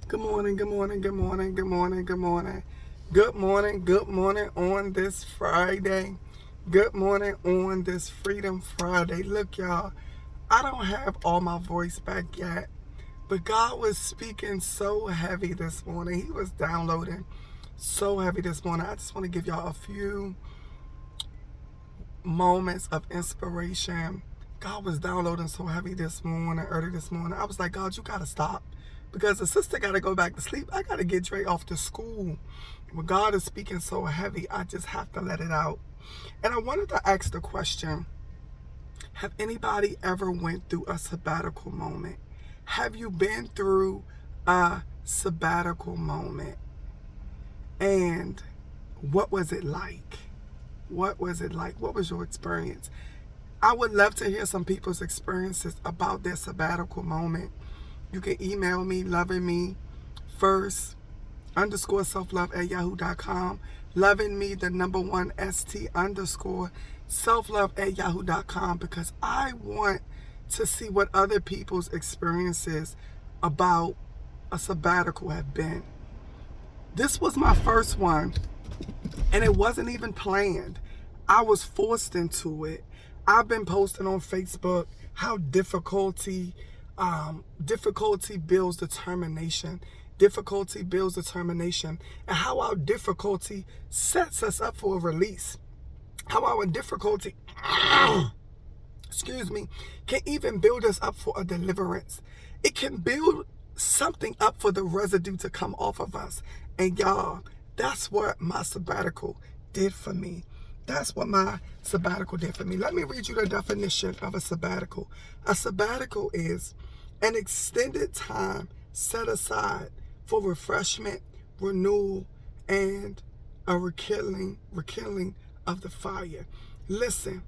Good morning, good morning, good morning, good morning, good morning. Good morning on this Friday. Good morning on this Freedom Friday. Look, y'all, I don't have all my voice back yet, but God was speaking so heavy this morning. He was downloading so heavy this morning. I just want to give y'all a few moments of inspiration. God was downloading so heavy this morning, early this morning. I was like, God, you got to stop. Because the sister got to go back to sleep. I got to get Dre off to school. When God is speaking so heavy, I just have to let it out. And I wanted to ask the question, have anybody ever went through a sabbatical moment? Have you been through a sabbatical moment? And what was it like? What was it like? What was your experience? I would love to hear some people's experiences about their sabbatical moment. You can email me, loving me first underscore self-love at yahoo.com. Loving me, the number one ST underscore self-love at yahoo.com, because I want to see what other people's experiences about a sabbatical have been. This was my first one, and it wasn't even planned. I was forced into it. I've been posting on Facebook how difficulty builds determination. Difficulty builds determination, and how our difficulty sets us up for a release. How our difficulty, excuse me, can even build us up for a deliverance. It can build something up for the residue to come off of us. And y'all, that's what my sabbatical did for me. That's what my sabbatical did for me. Let me read you the definition of a sabbatical. A sabbatical is an extended time set aside for refreshment, renewal, and a rekindling of the fire. Listen,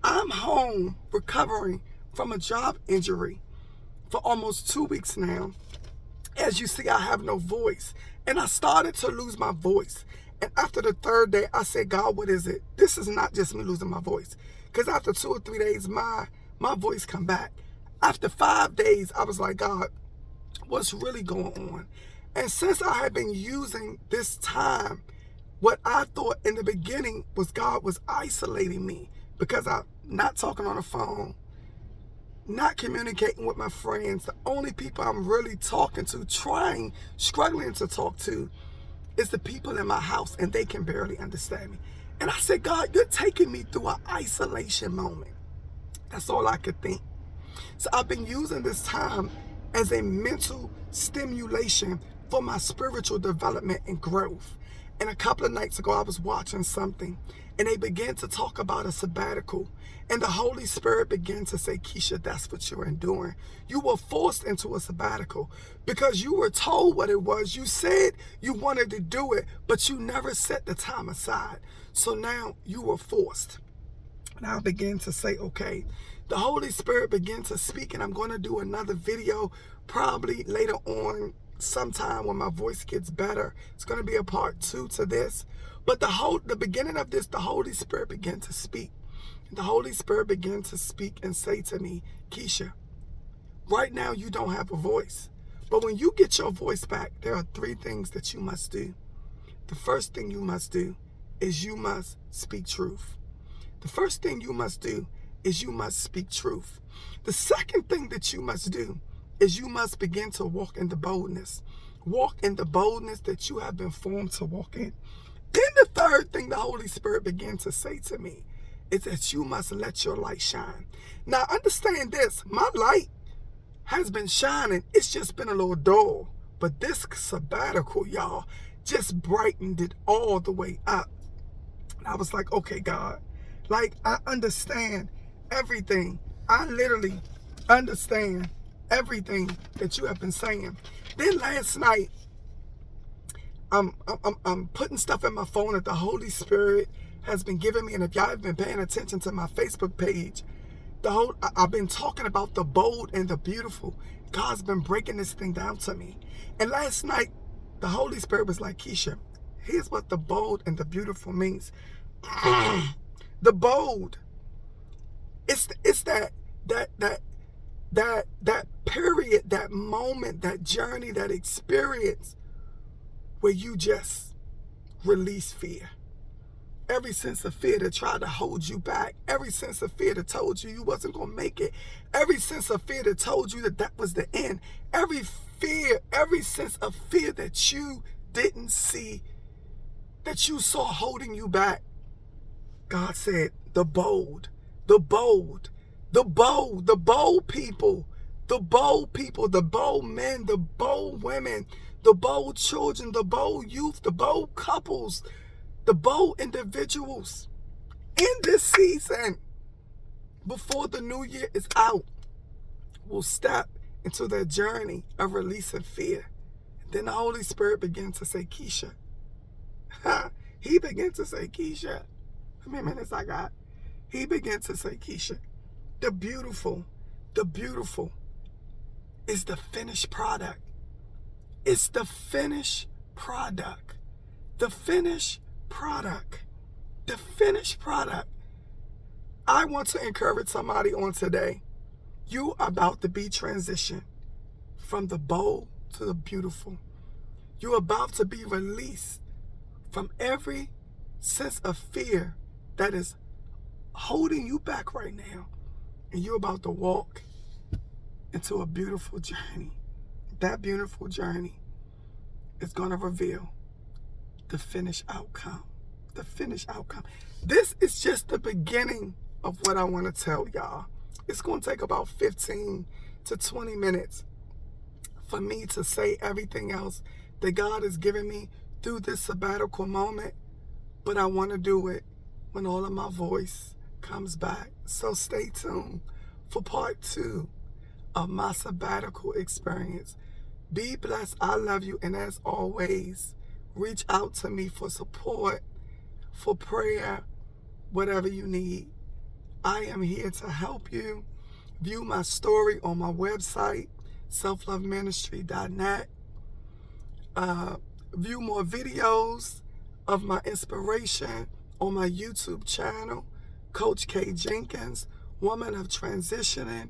I'm home recovering from a job injury for almost 2 weeks now. As you see, I have no voice. And I started to lose my voice. And after the third day, I said, God, what is it? This is not just me losing my voice. Because after 2 or 3 days, my voice come back. After 5 days, I was like, God, what's really going on? And since I had been using this time, what I thought in the beginning was God was isolating me because I'm not talking on the phone, not communicating with my friends. The only people I'm really talking to, struggling to talk to, is the people in my house, and they can barely understand me. And I said, God, you're taking me through an isolation moment. That's all I could think. So I've been using this time as a mental stimulation for my spiritual development and growth. And a couple of nights ago, I was watching something, and they began to talk about a sabbatical. And the Holy Spirit began to say, Keisha, that's what you're enduring. You were forced into a sabbatical because you were told what it was. You said you wanted to do it, but you never set the time aside. So now you were forced. And I began to say, okay, the Holy Spirit began to speak, and I'm going to do another video probably later on sometime when my voice gets better. It's going to be a part 2 to this. But the beginning of this, the Holy Spirit began to speak. The Holy Spirit began to speak and say to me, Keisha, right now you don't have a voice. But when you get your voice back, there are 3 things that you must do. The first thing you must do is you must speak truth. The first thing you must do is you must speak truth. The second thing that you must do is you must begin to walk in the boldness. Walk in the boldness that you have been formed to walk in. Then the third thing the Holy Spirit began to say to me is that you must let your light shine. Now understand this, my light has been shining. It's just been a little dull. But this sabbatical, y'all, just brightened it all the way up. And I was like, okay, God, like I understand everything. I literally understand everything that you have been saying. Then last night, I'm putting stuff in my phone that the Holy Spirit has been giving me. And if y'all have been paying attention to my Facebook page, I've been talking about the bold and the beautiful. God's been breaking this thing down to me. And last night, the Holy Spirit was like, Keisha, here's what the bold and the beautiful means. The bold, it's that that period, that moment, that journey, that experience where you just release fear. Every sense of fear that tried to hold you back. Every sense of fear that told you wasn't going to make it. Every sense of fear that told you that was the end. Every sense of fear that you didn't see, that you saw holding you back. God said, the bold people, the bold people, the bold men, the bold women, the bold children, the bold youth, the bold couples, the bold individuals in this season, before the new year is out, will step into their journey of releasing fear. And then the Holy Spirit began to say, Keisha. He began to say, Keisha. How many minutes I got? He began to say, Keisha, the beautiful is the finished product. It's the finished product. The finished product. The finished product. I want to encourage somebody on today. You are about to be transitioned from the bold to the beautiful. You're about to be released from every sense of fear that is holding you back right now. And you're about to walk into a beautiful journey. That beautiful journey is going to reveal the finished outcome. The finished outcome. This is just the beginning of what I want to tell y'all. It's going to take about 15 to 20 minutes for me to say everything else that God has given me through this sabbatical moment. But I want to do it when all of my voice comes back. So stay tuned for part 2 of my sabbatical experience. Be blessed. I love you. And as always, reach out to me for support, for prayer, whatever you need. I am here to help you. View my story on my website, selfloveministry.net. View more videos of my inspiration on my YouTube channel, Coach K Jenkins, Woman of Transitioning.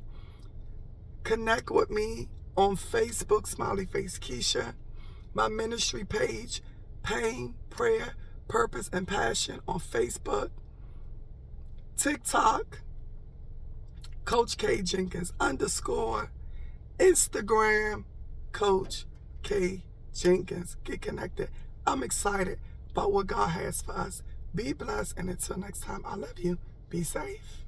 Connect with me on Facebook, Smiley Face Keisha. My ministry page, Pain, Prayer, Purpose, and Passion on Facebook. TikTok, Coach K Jenkins _ Instagram, Coach K Jenkins. Get connected. I'm excited about what God has for us. Be blessed, and until next time, I love you. Be safe.